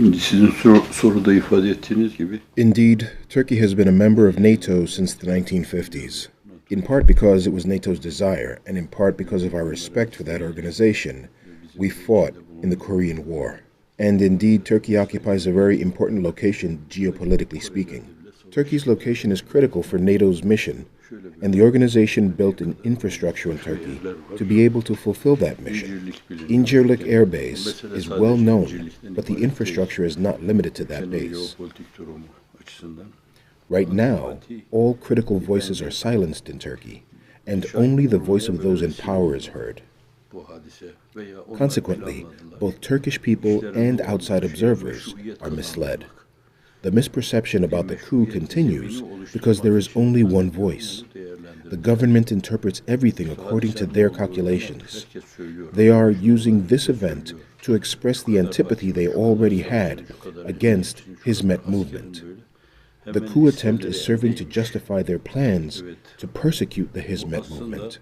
Şimdi sizin soruda ifade ettiğiniz gibi Indeed, Turkey has been a member of NATO since the 1950s, in part because it was NATO's desire, and in part because of our respect for that organization. We fought in the Korean War. And indeed, Turkey occupies a very important location, geopolitically speaking. Turkey's location is critical for NATO's mission, and the organization built an infrastructure in Turkey to be able to fulfill that mission. Incirlik Air Base is well known, but the infrastructure is not limited to that base. Right now, all critical voices are silenced in Turkey, and only the voice of those in power is heard. Consequently, both Turkish people and outside observers are misled. The misperception about the coup continues because there is only one voice. The government interprets everything according to their calculations. They are using this event to express the antipathy they already had against Hizmet movement. The coup attempt is serving to justify their plans to persecute the Hizmet movement.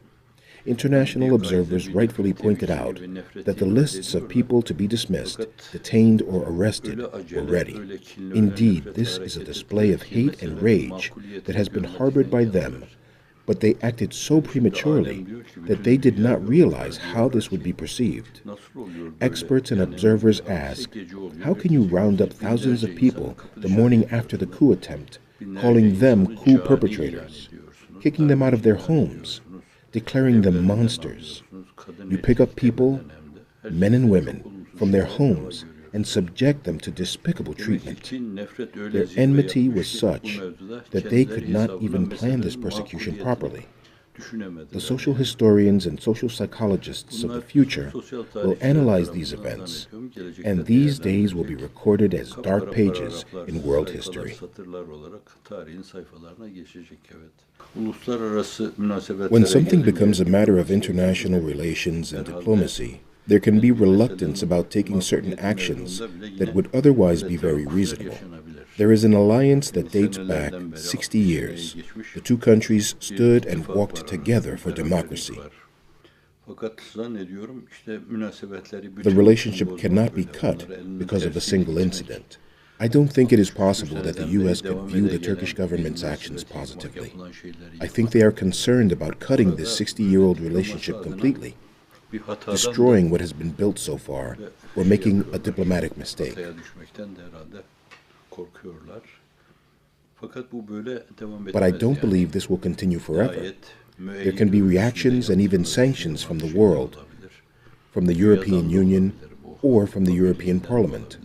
International observers rightfully pointed out that the lists of people to be dismissed, detained, or arrested were ready. Indeed, this is a display of hate and rage that has been harbored by them, but they acted so prematurely that they did not realize how this would be perceived. Experts and observers ask, how can you round up thousands of people the morning after the coup attempt, calling them coup perpetrators, kicking them out of their homes, declaring them monsters? You pick up people, men and women, from their homes and subject them to despicable treatment. Their enmity was such that they could not even plan this persecution properly. The social historians and social psychologists of the future will analyze these events, and these days will be recorded as dark pages in world history. When something becomes a matter of international relations and diplomacy, there can be reluctance about taking certain actions that would otherwise be very reasonable. There is an alliance that dates back 60 years. The two countries stood and walked together for democracy. The relationship cannot be cut because of a single incident. I don't think it is possible that the U.S. could view the Turkish government's actions positively. I think they are concerned about cutting this 60-year-old relationship completely, destroying what has been built so far, or making a diplomatic mistake. But I don't believe this will continue forever. There can be reactions and even sanctions from the world, from the European Union, or from the European Parliament.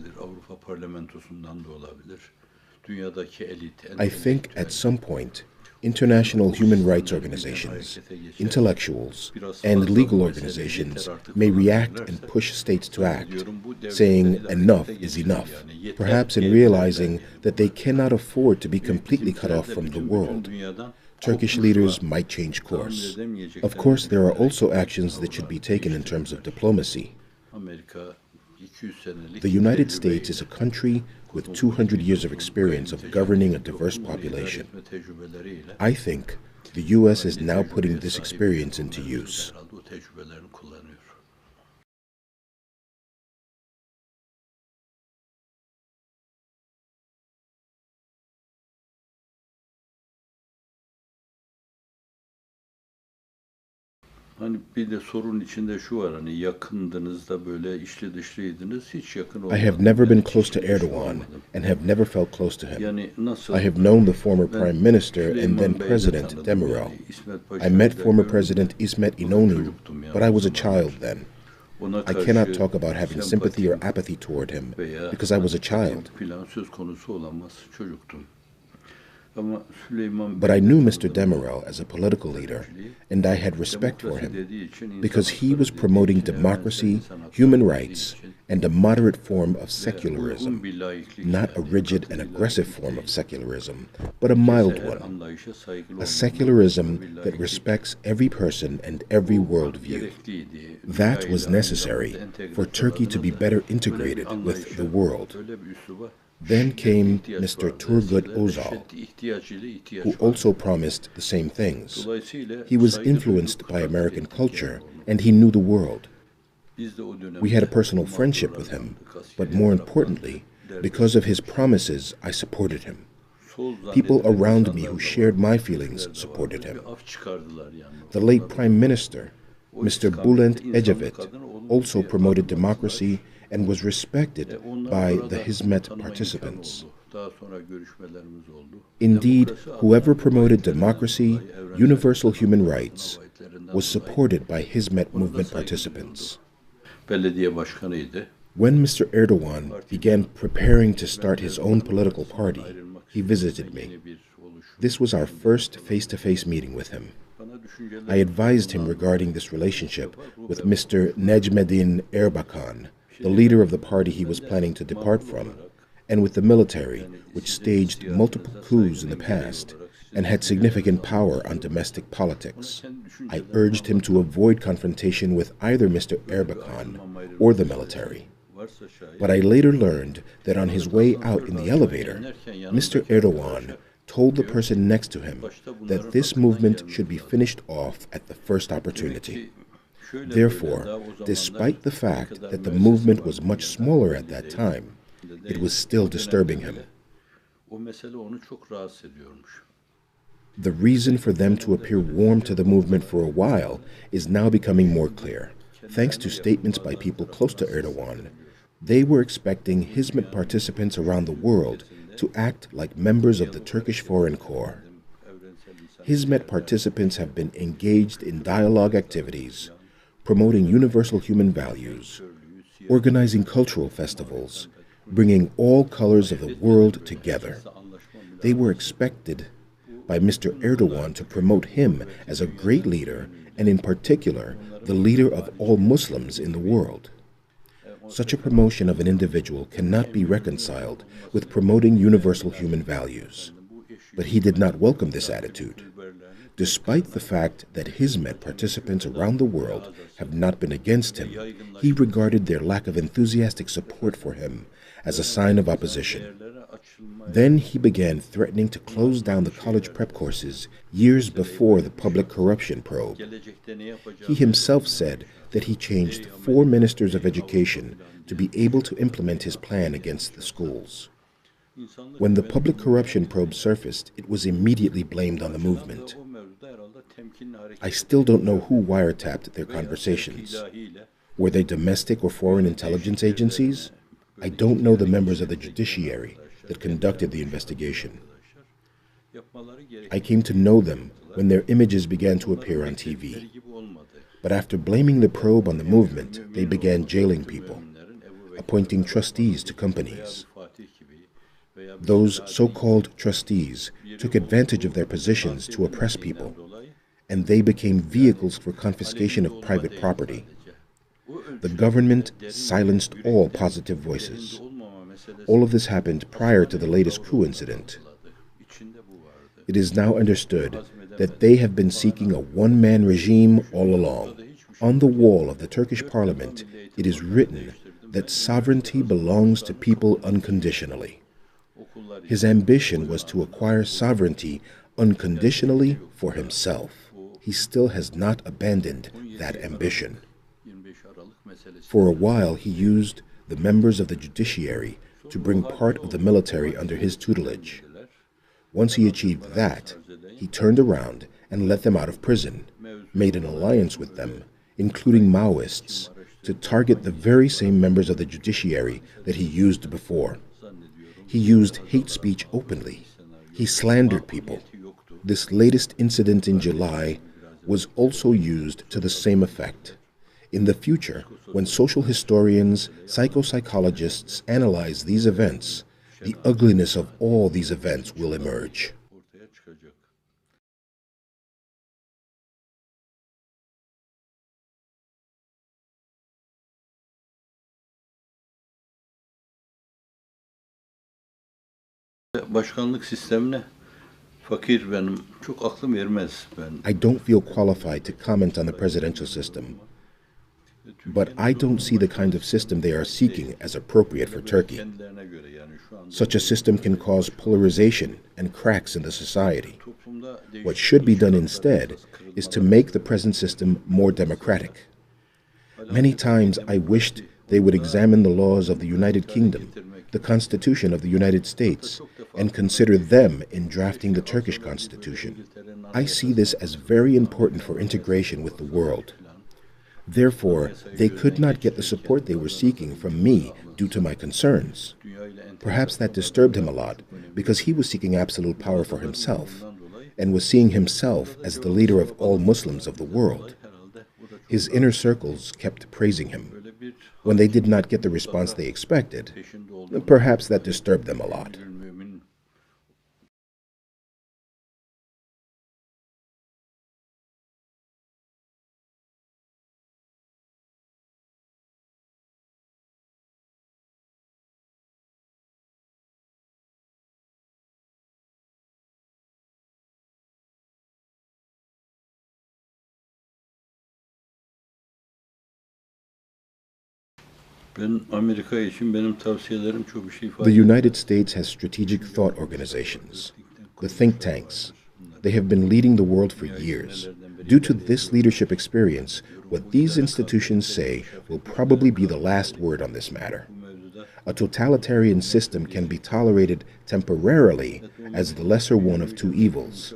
I think at some point, international human rights organizations, intellectuals, and legal organizations may react and push states to act, saying enough is enough, perhaps in realizing that they cannot afford to be completely cut off from the world. Turkish leaders might change course. Of course, there are also actions that should be taken in terms of diplomacy. The United States is a country with 200 years of experience of governing a diverse population. I think the U.S. is now putting this experience into use. I have never been close to Erdogan and have never felt close to him. I have known the former Prime Minister and then President Demirel. I met former President İsmet İnönü, but I was a child then. I cannot talk about having sympathy or apathy toward him because I was a child. But I knew Mr. Demirel as a political leader, and I had respect for him because he was promoting democracy, human rights, and a moderate form of secularism, not a rigid and aggressive form of secularism, but a mild one, a secularism that respects every person and every worldview. That was necessary for Turkey to be better integrated with the world. Then came Mr. Turgut Özal, who also promised the same things. He was influenced by American culture, and he knew the world. We had a personal friendship with him, but more importantly, Because of his promises, I supported him. People around me who shared my feelings supported him. The late Prime Minister, Mr. Bülent Ecevit, also promoted democracy and was respected by the Hizmet participants. Indeed, whoever promoted democracy, universal human rights, was supported by Hizmet movement participants. When Mr. Erdogan began preparing to start his own political party, he visited me. This was our first face-to-face meeting with him. I advised him regarding this relationship with Mr. Necmettin Erbakan, the leader of the party he was planning to depart from, and with the military, which staged multiple coups in the past and had significant power on domestic politics. I urged him to avoid confrontation with either Mr. Erbakan or the military. But I later learned that on his way out in the elevator, Mr. Erdogan told the person next to him that this movement should be finished off at the first opportunity. Therefore, despite the fact that the movement was much smaller at that time, it was still disturbing him. The reason for them to appear warm to the movement for a while is now becoming more clear, thanks to statements by people close to Erdogan. They were expecting Hizmet participants around the world to act like members of the Turkish Foreign Corps. Hizmet participants have been engaged in dialogue activities, promoting universal human values, organizing cultural festivals, bringing all colors of the world together. They were expected by Mr. Erdogan to promote him as a great leader, and in particular, the leader of all Muslims in the world. Such a promotion of an individual cannot be reconciled with promoting universal human values. But he did not welcome this attitude. Despite the fact that Hizmet participants around the world have not been against him, he regarded their lack of enthusiastic support for him as a sign of opposition. Then he began threatening to close down the college prep courses years before the public corruption probe. He himself said that he changed 4 ministers of education to be able to implement his plan against the schools. When the public corruption probe surfaced, it was immediately blamed on the movement. I still don't know who wiretapped their conversations. Were they domestic or foreign intelligence agencies? I don't know the members of the judiciary that conducted the investigation. I came to know them when their images began to appear on TV. But after blaming the probe on the movement, they began jailing people, appointing trustees to companies. Those so-called trustees took advantage of their positions to oppress people, and they became vehicles for confiscation of private property. The government silenced all positive voices. All of this happened prior to the latest coup incident. It is now understood that they have been seeking a one-man regime all along. On the wall of the Turkish parliament, it is written that sovereignty belongs to people unconditionally. His ambition was to acquire sovereignty unconditionally for himself. He still has not abandoned that ambition. For a while, he used the members of the judiciary to bring part of the military under his tutelage. Once he achieved that, he turned around and let them out of prison, made an alliance with them, including Maoists, to target the very same members of the judiciary that he used before. He used hate speech openly. He slandered people. This latest incident in July was also used to the same effect. In the future, when social historians, psychologists analyze these events, the ugliness of all these events will emerge. Başkanlık sistemine fakir benim. Çok aklım ermez ben. I don't feel qualified to comment on the presidential system. But I don't see the kind of system they are seeking as appropriate for Turkey. Such a system can cause polarization and cracks in the society. What should be done instead is to make the present system more democratic. Many times I wished they would examine the laws of the United Kingdom the Constitution of the United States and consider them in drafting the Turkish Constitution. I see this as very important for integration with the world. Therefore, they could not get the support they were seeking from me due to my concerns. Perhaps that disturbed him a lot because he was seeking absolute power for himself and was seeing himself as the leader of all Muslims of the world. His inner circles kept praising him. When they did not get the response they expected, perhaps that disturbed them a lot. The United States has strategic thought organizations, the think tanks. They have been leading the world for years. Due to this leadership experience, what these institutions say will probably be the last word on this matter. A totalitarian system can be tolerated temporarily as the lesser one of two evils.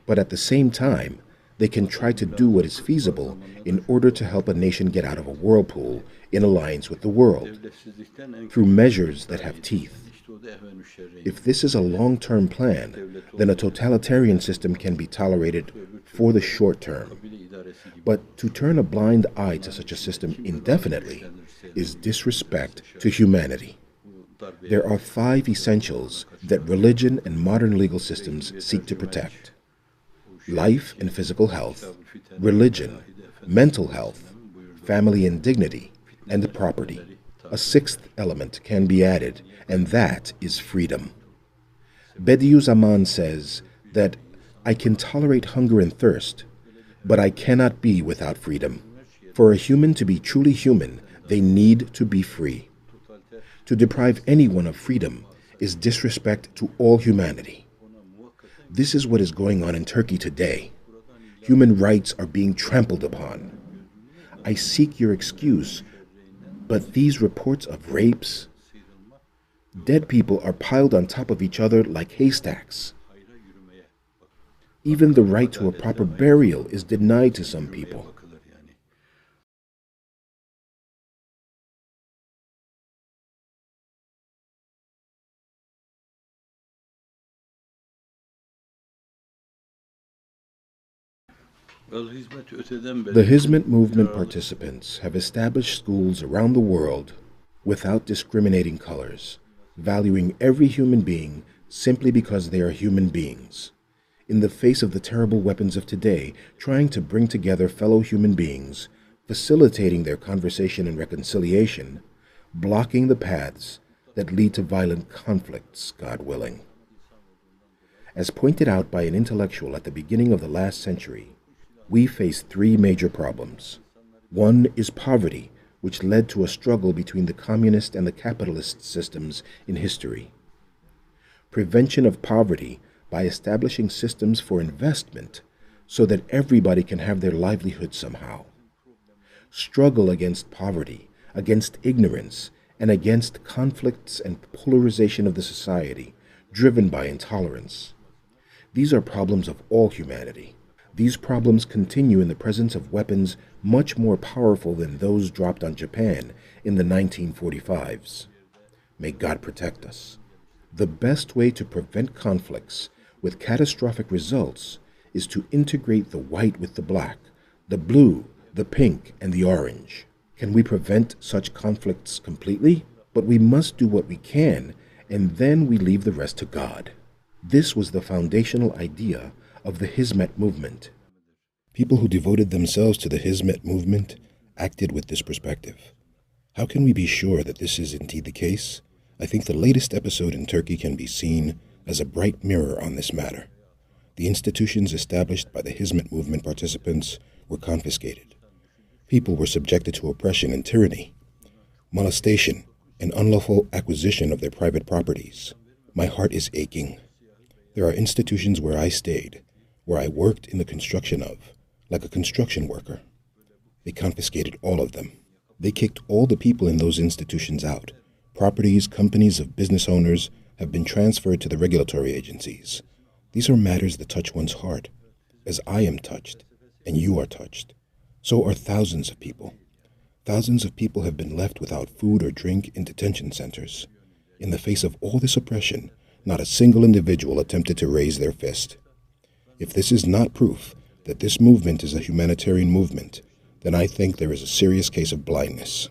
But at the same time, they can try to do what is feasible in order to help a nation get out of a whirlpool in alliance with the world, through measures that have teeth. If this is a long-term plan, then a totalitarian system can be tolerated for the short term. But to turn a blind eye to such a system indefinitely is disrespect to humanity. There are 5 essentials that religion and modern legal systems seek to protect: life and physical health, religion, mental health, family and dignity, and property. A 6th element can be added, and that is freedom. Bediüzzaman says that I can tolerate hunger and thirst, but I cannot be without freedom. For a human to be truly human, they need to be free. To deprive anyone of freedom is disrespect to all humanity. This is what is going on in Turkey today. Human rights are being trampled upon. I seek your excuse, but these reports of rapes, dead people are piled on top of each other like haystacks. Even the right to a proper burial is denied to some people. The Hizmet movement participants have established schools around the world without discriminating colors, valuing every human being simply because they are human beings. In the face of the terrible weapons of today, trying to bring together fellow human beings, facilitating their conversation and reconciliation, blocking the paths that lead to violent conflicts, God willing. As pointed out by an intellectual at the beginning of the last century, we face 3 major problems. One is poverty, which led to a struggle between the communist and the capitalist systems in history. Prevention of poverty by establishing systems for investment so that everybody can have their livelihood somehow. Struggle against poverty, against ignorance, and against conflicts and polarization of the society driven by intolerance. These are problems of all humanity. These problems continue in the presence of weapons much more powerful than those dropped on Japan in the 1945s. May God protect us. The best way to prevent conflicts with catastrophic results is to integrate the white with the black, the blue, the pink, and the orange. Can we prevent such conflicts completely? But we must do what we can, and then we leave the rest to God. This was the foundational idea of the Hizmet movement. People who devoted themselves to the Hizmet movement acted with this perspective. How can we be sure that this is indeed the case? I think the latest episode in Turkey can be seen as a bright mirror on this matter. The institutions established by the Hizmet movement participants were confiscated. People were subjected to oppression and tyranny, molestation, and unlawful acquisition of their private properties. My heart is aching. There are institutions where I stayed, where I worked in the construction of, like a construction worker. They confiscated all of them. They kicked all the people in those institutions out, Properties, companies of business owners have been transferred to the regulatory agencies. These are matters that touch one's heart, as I am touched, and you are touched. So are thousands of people. Thousands of people have been left without food or drink in detention centers. In the face of all this oppression, not a single individual attempted to raise their fist. If this is not proof that this movement is a humanitarian movement, then I think there is a serious case of blindness.